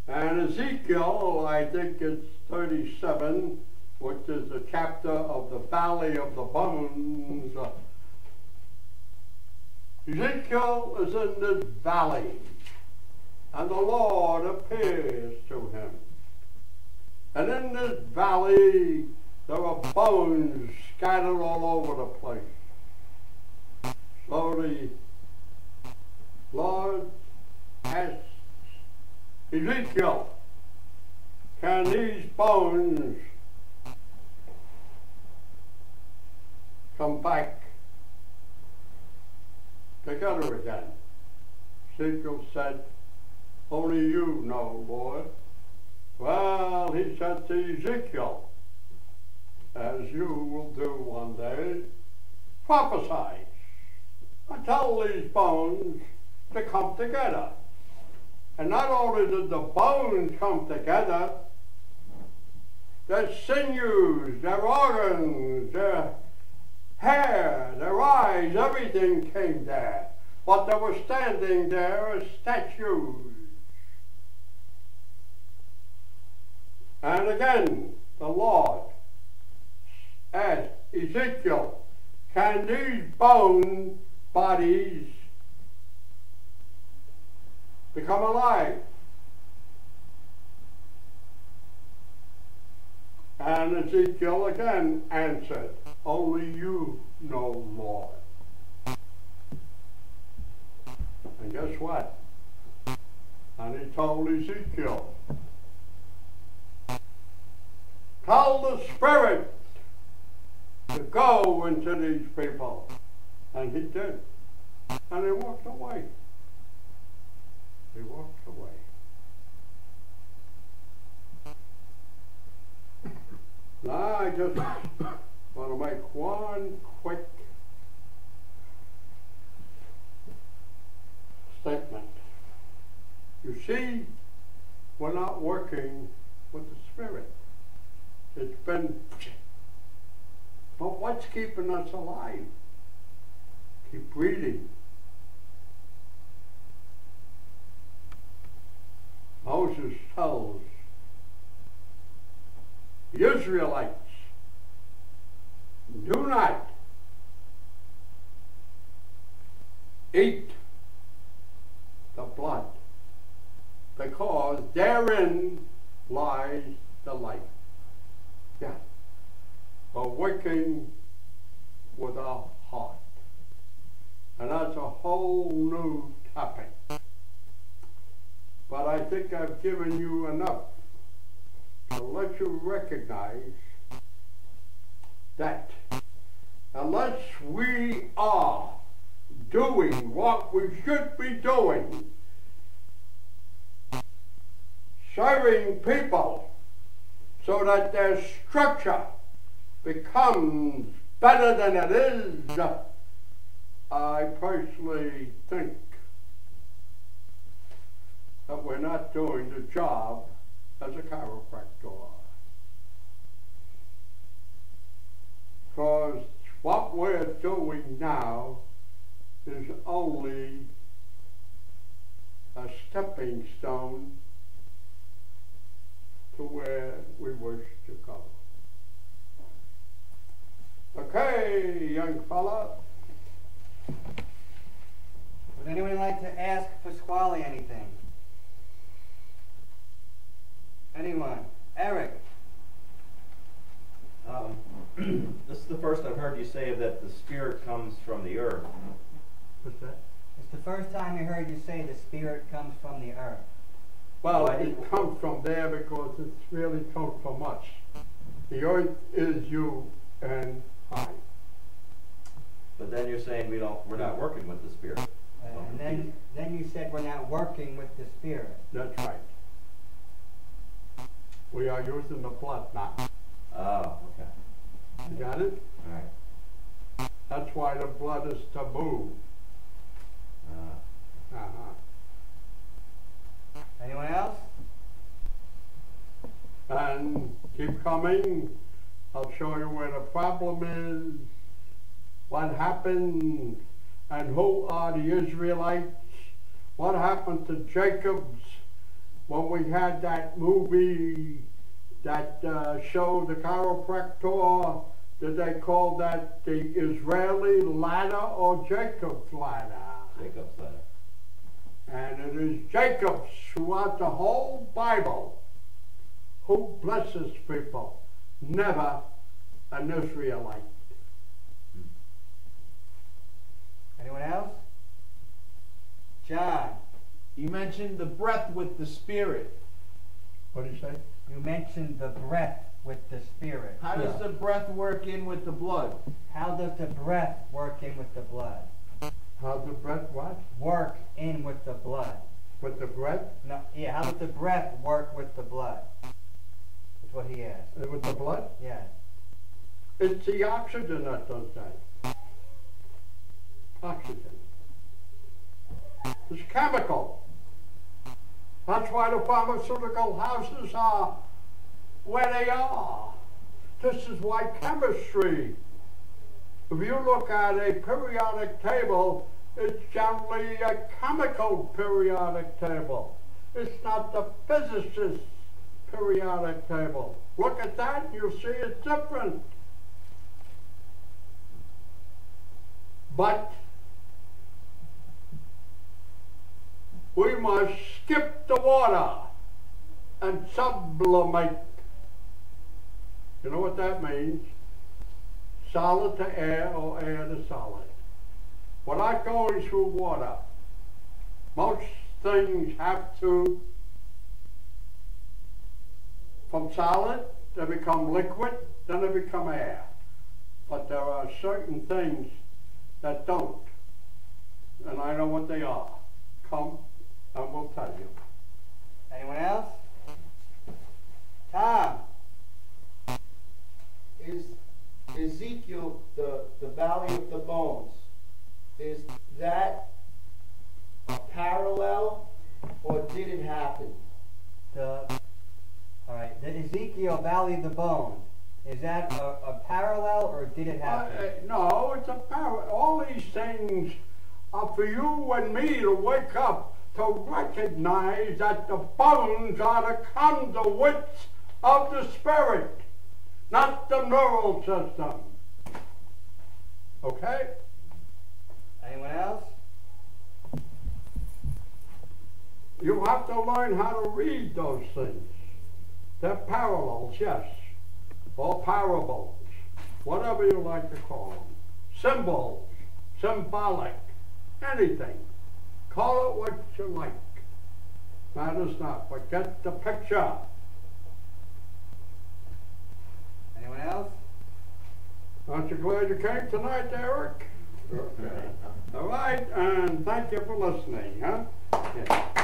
And Ezekiel, I think it's 37, which is the chapter of the Valley of the Bones. Ezekiel is in this valley, and the Lord appears to him. And in this valley, there are bones scattered all over the place. So the Lord asks Ezekiel, can these bones come back together again? Ezekiel said, only you know, Lord. Well, he said to Ezekiel, as you will do one day, prophesy and tell these bones to come together. And not only did the bones come together, their sinews, their organs, their hair, their eyes, everything came there. But they were standing there as statues. And again, the Lord asked Ezekiel, can these bone bodies become alive? And Ezekiel again answered, only you know, Lord. And guess what? And he told Ezekiel, tell the Spirit to go into these people. And he did. And he walked away. He walked away. Now I just want to make one quick statement. You see, we're not working with the Spirit. It's been, but what's keeping us alive? Keep breathing. Moses tells the Israelites, do not eat the blood, because therein lies the life. Yeah, we're working with our heart. And that's a whole new topic. But I think I've given you enough to let you recognize that unless we are doing what we should be doing, serving people so that their structure becomes better than it is, I personally think that we're not doing the job as a chiropractor. Because what we're doing now is only a stepping stone to where we wish to go. Okay, young fella. Would anyone like to ask Pasquale anything? Anyone? Eric? This is the first I've heard you say that the Spirit comes from the earth. What's that? It's the first time I heard you say the Spirit comes from the earth. Well, it comes from there because it's really comes from us. The earth is you and I. But then you're saying we're not working with the Spirit. And then you said we're not working with the Spirit. That's right. We are using the blood now. Oh, okay. You got it? All right. That's why the blood is taboo. Anyone else? And keep coming. I'll show you where the problem is, what happened, and who are the Israelites, what happened to Jacob's when we had that movie, that show, The Chiropractor, did they call that the Israeli ladder or Jacob's ladder? Jacob's ladder. And it is Jacob throughout the whole Bible who blesses people, never an Israelite. Anyone else? John, You mentioned the breath with the Spirit. What do you say? you mentioned the breath with the Spirit. How does Yeah. the breath work in with the blood? How does the breath work in with the blood? How's the breath what? Work in with the blood. With the breath? No, yeah, how does the breath work with the blood? That's what he asked. With the blood? Yeah. It's the oxygen that does that. Oxygen. It's chemical. That's why the pharmaceutical houses are where they are. This is why chemistry, if you look at a periodic table, it's generally a chemical periodic table. It's not the physicist's periodic table. Look at that and you'll see it's different. But we must skip the water and sublimate. You know what that means? Solid to air or air to solid. Without going through water, most things have to, from solid, they become liquid, then they become air. But there are certain things that don't. And I know what they are. Come, I will tell you. Anyone else? Tom, Is Ezekiel, the valley of the bones, is that a parallel or did it happen? all right, the Ezekiel Valley of the Bones, is that a parallel or did it happen? No, it's a parallel. All these things are for you and me to wake up, to recognize that the bones are the conduits of the spirit, not the neural system. Okay? Anyone else? You have to learn how to read those things. They're parallels, yes, or parables, whatever you like to call them. Symbols, symbolic, anything. Call it what you like. Matters not, but get the picture. Anyone else? Aren't you glad you came tonight, Eric? Okay. All right, and thank you for listening, huh? Yeah.